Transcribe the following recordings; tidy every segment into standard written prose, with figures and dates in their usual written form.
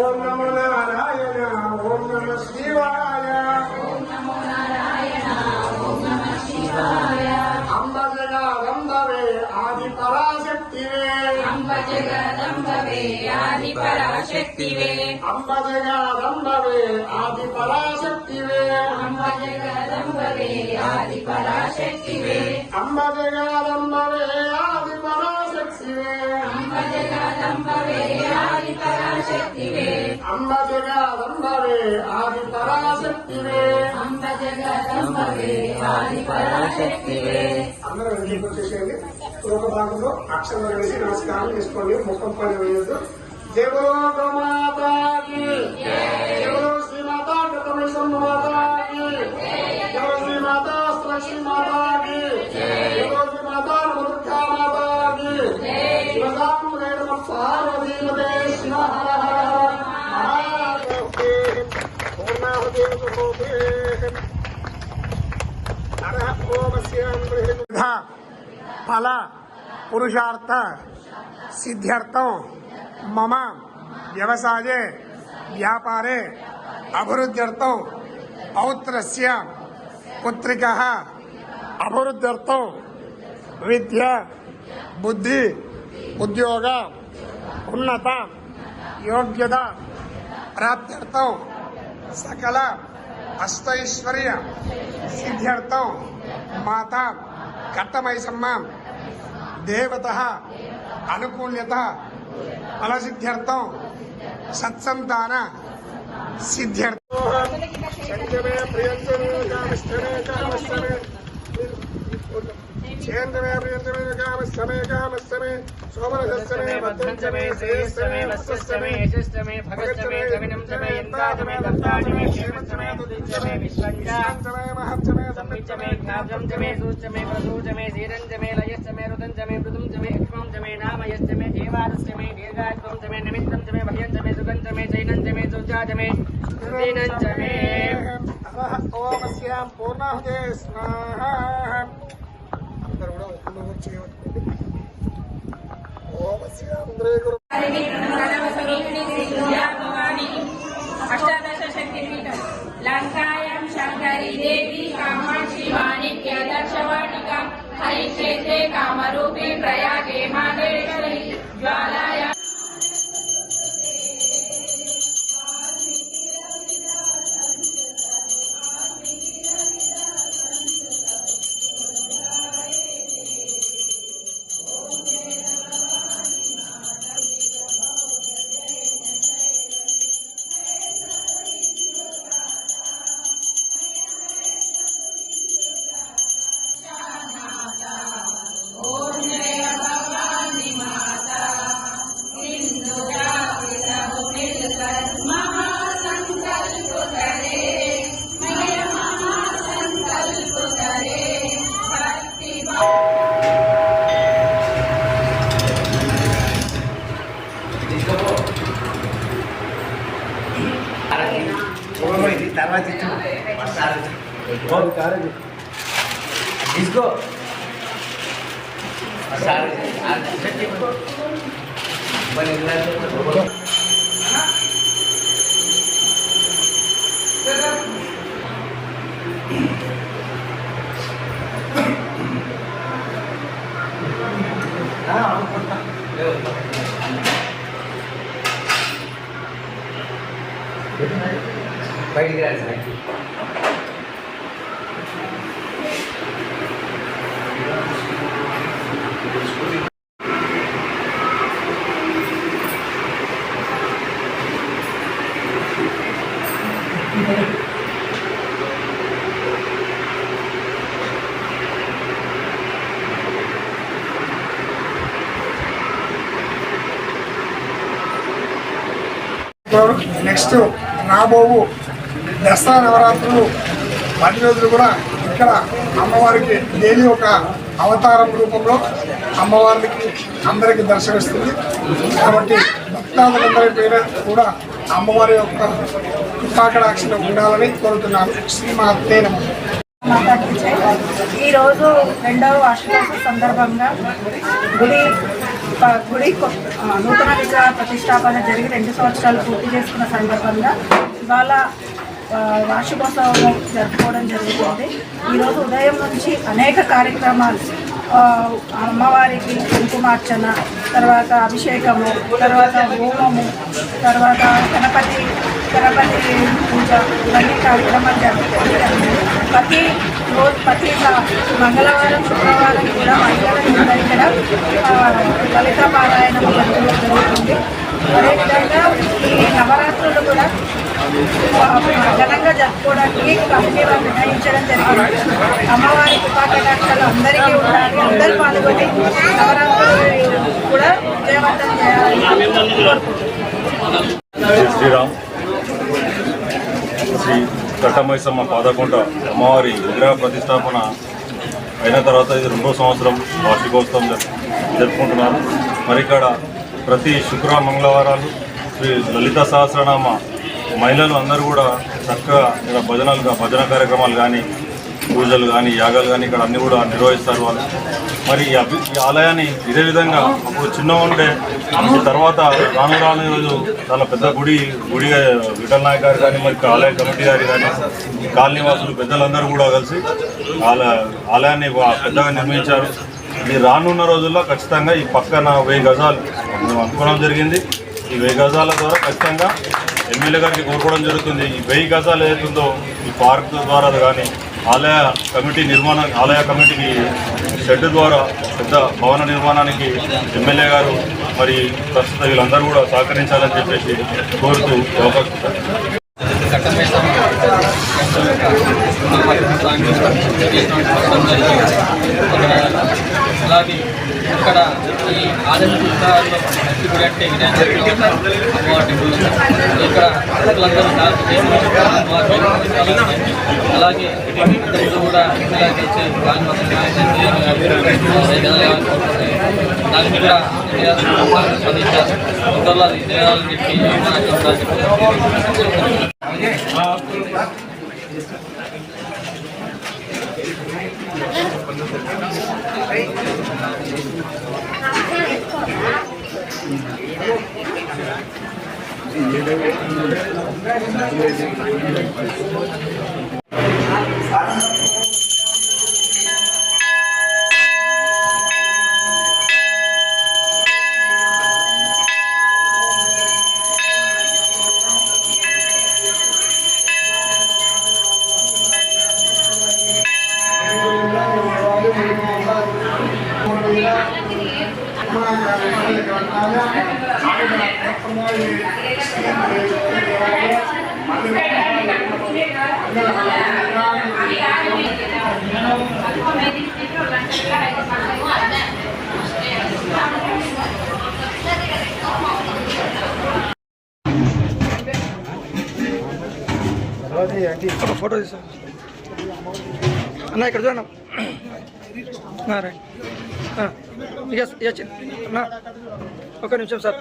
ఓం నమో నారాయణ ఓం నమ శివాయ అంబ జగదంబవే ఆది పరాశక్తివే అంబ జగదంబవే ఆది పరాశక్తివే అంబ జగదంబవే ఆది పరాశక్తివే అంబ జగదంబవే ఆది పరాశక్తివే అంబ జగదంబవే ఆది పరాశక్తివే అంబ జగదంబవే ఆది పరాశక్తివే అంబ జగదంబవే ఆది పరాశక్తివే అంబ జగదంబవే ఆది పరాశక్తివే. అందరూ వెళ్ళి వచ్చేసేయండి. ఒక భాగంలో అక్షరం వేసి నమస్కారం చేసుకోండి. ముఖం పైన వేయద్దు. జయ బలో గోమాతాకి, జయ బలో శ్రీమాతా కృతమేశ్వర మాతాకి, జయ బలో శ్రీమాతా లక్ష్మీ మాతాకి, జయ బలో శ్రీమాతా దుర్గా మాతాకి, శివసాం వేద పార్వతీమతే శివ హర హర మహాదేవే పూర్ణాహుతి సుహోతే फल पुरुषार्थ सिद्ध्यर्थं मम व्यवसाये व्यापारे अभिवृद्ध्यर्थं पौत्रस्य पुत्रिकः अभिवृद्ध्यर्थं विद्या बुद्धि उद्योग उन्नत योग्यता प्राप्त्यर्थं सकल अष्टैश्वर्य सिद्ध्यर्थं माता कट्टमैसम्म देवतः अनुकूल्यता फलसिद्ध्यर्थं सत्संतान सिद्ध्यर्थं संजमे प्रियंजमे कामस्तमे कामस्तमे चेन्द्रमे प्रियंजमे कामस्तमे कामस्तमे सोमरसस्तमे भद्रंजमे श्रेयस्तमे वत्सस्तमे यशस्तमे भगस्तमे कविनंजमे यन्ताजमे दत्ताजमे क्षेमस्तमे तुदिंजमे विश्वंजमे महत्जमे संविजमे ज्ञापजमे सूचमे प्रसूचमे धीरंजमे लयस्तमे रुदंजमे मृदुंजमे अक्ष्मंजमे नामयस्तमे देवारस्तमे दीर्घायुंजमे निमित्तंजमे भयंजमे सुगंजमे जैनंजमे सुजाजमे दीनंजमे ओम श्याम पूर्णाहुते स्वाहा अष्टादशशक्तिपीठं लङ्कायां शङ्करी देवी कामाक्षी वाणिज्य दक्षवाटिका हरिक्षेत्रे कामरूपे प्रयागे माहेश्वरी ज्वालाया తర్వాత తీసుకో బయటికి రాదు నెక్స్ట్ రాబోవు దసరా నవరాత్రులు 10 రోజులు కూడా ఇక్కడ అమ్మవారికి డైలీ ఒక అవతారం రూపంలో అమ్మవారికి అందరికీ దర్శనమిస్తుంది. కాబట్టి భక్తాదులందరి పేరు కూడా అమ్మవారి యొక్క కృపాకటాక్షలు ఉండాలని కోరుతున్నాను. శ్రీమాతే నమః. ఈరోజు 2వ అష్టదశ సందర్భంగా గుడి నూతన విగ్రహ ప్రతిష్టాపన జరిగి 2 సంవత్సరాలు పూర్తి చేసుకున్న సందర్భంగా ఇవాళ వార్షికోత్సవం జరుపుకోవడం జరుగుతుంది. ఈరోజు ఉదయం నుంచి అనేక కార్యక్రమాలు, అమ్మవారికి కుంకుమార్చన, తర్వాత అభిషేకము, తర్వాత హోమము, తర్వాత గణపతి పూజ, ఇవన్నీ కార్యక్రమాలు జరుగుతుంది. ప్రతి మంగళవారం, శుక్రవారం కూడా మహిళల ఇక్కడ లలిత పారాయణం జరుగుతుంది. అదేవిధంగా ఈ నవరాత్రులు కూడా ఘనంగా జరుపుకోవడానికి కమిటీ వారు నిర్ణయించడం జరిగింది. అమ్మవారి కృపాకటాక్షాలు అందరికీ ఉండాలి, అందరూ పాల్గొని నవరాత్రులు కూడా విజయవంతం చేయాలని శ్రీరామ్ శ్రీ కట్టమైసమ్మ పాదకొండ అమ్మవారి విగ్రహ ప్రతిష్టాపన అయిన తర్వాత ఇది 2వ సంవత్సరం వార్షికోత్సవం జరుపుకుంటున్నారు. మరి ఇక్కడ ప్రతి మంగళవారాలు శ్రీ లలిత సహస్రనామ మహిళలు అందరూ కూడా చక్కగా ఇక్కడ భజన కార్యక్రమాలు కానీ, పూజలు కానీ, యాగాలు కానీ ఇక్కడ అన్నీ కూడా నిర్వహిస్తారు వాళ్ళు. మరి ఈ ఆలయాన్ని ఇదే విధంగా అప్పుడు చిన్న ఉంటే తర్వాత రాను రోజు చాలా పెద్ద గుడిగా విఠల్ నాయక్ గారు కానీ, మరి ఆలయ కమిటీ గారు కానీ, కాలనీవాసులు పెద్దలందరూ కూడా కలిసి ఆలయాన్ని పెద్దగా నిర్మించారు. ఇది రానున్న రోజుల్లో ఖచ్చితంగా ఈ పక్కన 1000 గజాలు మేము అనుకోవడం జరిగింది. ఈ 1000 గజాల ద్వారా ఖచ్చితంగా ఎమ్మెల్యే గారికి కోరుకోవడం జరుగుతుంది. ఈ 1000 గజాలు ఏదైతుందో ఈ పార్క్ ద్వారా కానీ ఆలయ కమిటీకి షెడ్ ద్వారా పెద్ద భవన నిర్మాణానికి ఎమ్మెల్యే గారు మరి ప్రస్తుతం వీళ్ళందరూ కూడా సహకరించాలని చెప్పేసి కోరుతూ అవకాశం. అలాగే ఇక్కడ ఈ ఆదిత్యాల్లో గుడి అంటే అమ్మవారి టెంపుల్ ఇక్కడ ప్రజలందరూ అలాగే కూడా దాన్ని కూడా స్పందించారు. తొందరలో అది చేయాలని ఫోటో తీసా అన్న, ఇక్కడ చూడన్నా రైట్ అన్నా, ఒక నిమిషం సార్.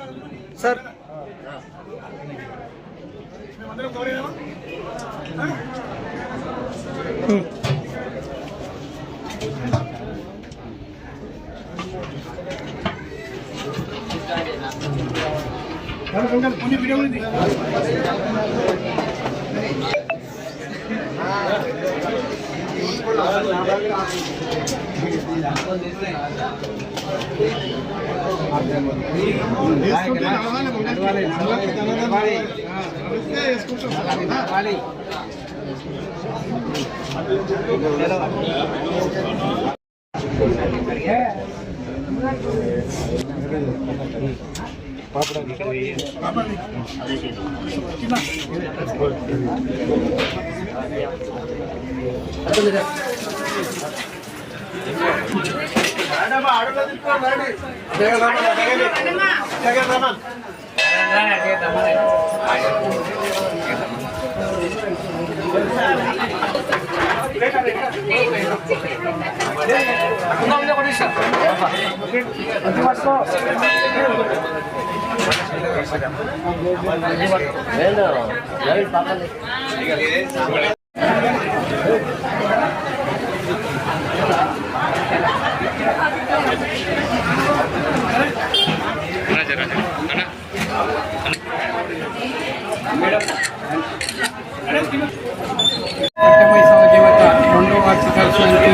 కట్టమైసమ్మ దేవత రెండవ వార్షికోత్సవానికి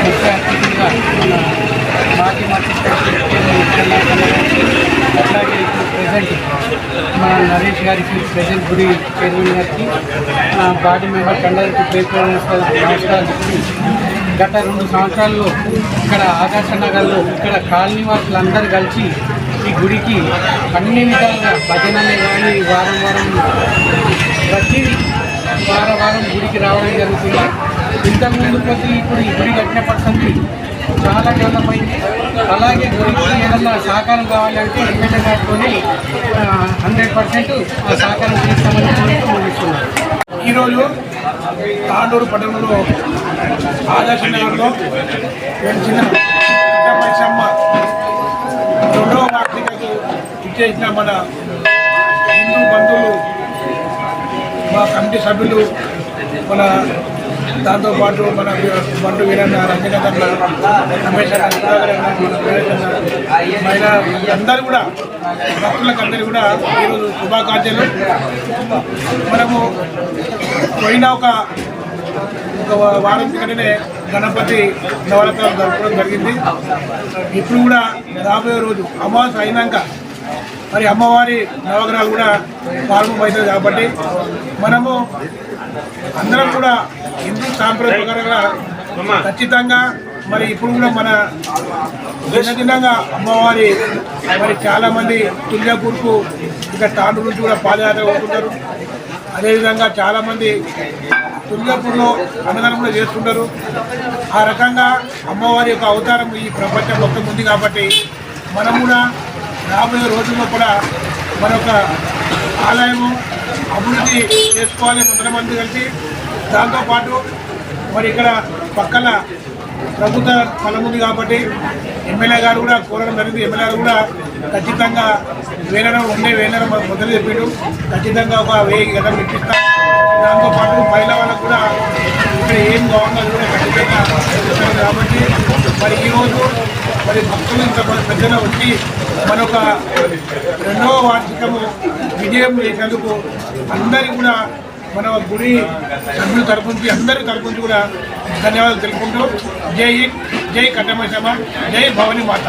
ముఖ్య అతిథిగా మన మాజీ అట్లాగే ఇప్పుడు ప్రజెంట్ మన నరేష్ గారికి ప్రజెంట్ గుడి చైర్మన్ గారికి బాడీ మెంబర్స్ అందరికీ పేరు నమస్కారాలు. గత 2 సంవత్సరాల్లో ఇక్కడ ఆదర్శ నగర్లో ఇక్కడ కాలనీ వాసులందరూ కలిసి ఈ గుడికి అన్ని విధాలుగా భజనలే కానీ వారం ప్రతి వారం గుడికి రావడం జరుగుతుంది. ఇంతకుముందు కొద్ది ఇప్పుడు ఈ గుడి కట్టినప్పటి నుంచి చాలా డెవలప్. అలాగే గుడికి ఏదన్నా సహకారం కావాలంటే ఎమ్మెల్యే గారితోనే 100% ఆ సహకారం చేస్తామని ముగిస్తున్నారు. ఈరోజు తాండూరు పట్టణంలో ఆదర్శ నగర్లో వెలిసిన కట్టమైసమ్మ రెండవ వార్షికకు ఇచ్చేసిన మన హిందూ బంధువులు, మా కమిటీ సభ్యులు, మన దాంతోపాటు మన బంటు వీరన్న, రంజనన్న, రమేష్ అన్న, మహిళా అందరూ కూడా భక్తులకు అందరూ కూడా ఈరోజు శుభాకాంక్షలు. మనము పోయిన ఒక వారం క్రితమే గణపతి నవరాత్రులు జరుపుకోవడం జరిగింది. ఇప్పుడు కూడా రాబోయే రోజు అమావాస్య అయినాక మరి అమ్మవారి నవగ్రహాలు కూడా ప్రారంభమవుతుంది కాబట్టి మనము అందరం కూడా హిందూ సాంప్రదాయ ప్రకారంగా ఖచ్చితంగా మరి ఇప్పుడు కూడా మన దినదినంగా అమ్మవారి మరి చాలామంది తుల్యపూర్కు ఇంకా తాండూరు నుంచి కూడా పాదయాత్ర అవుతుంటారు. అదేవిధంగా చాలామంది తుల్యపూర్లో అన్నదానం కూడా చేస్తుంటారు. ఆ రకంగా అమ్మవారి యొక్క అవతారం ఈ ప్రపంచం మొత్తం ఉంది కాబట్టి మనం కూడా రాబోయే రోజుల్లో కూడా మన యొక్క ఆలయము అభివృద్ధి చేసుకోవాలి 100 మంది కలిసి. దాంతోపాటు మరి ఇక్కడ పక్కన ప్రభుత్వ స్థలం ఉంది కాబట్టి ఎమ్మెల్యే గారు కూడా కోరడం జరిగింది. ఎమ్మెల్యే గారు కూడా ఖచ్చితంగా వేలన మొదలు చెప్పిండు. ఖచ్చితంగా ఒక 1000 గజం ఇప్పిస్తాం. దాంతోపాటు మహిళ వాళ్ళకు కూడా ఇక్కడ ఏం కావాలో కూడా ఖచ్చితంగా చేస్తారు కాబట్టి మరి ఈరోజు మరి భక్తులు ఇంత పెద్దగా వచ్చి మనొక 2వ వార్షికము విజయం చేసేందుకు అందరికీ కూడా మన గుడి సభ్యుల తరపు నుంచి అందరి తరపు నుంచి కూడా ధన్యవాదాలు తెలుపుకుంటూ జై హింద్, జై కట్టమైసమ్మ, జై భవానీ మాత.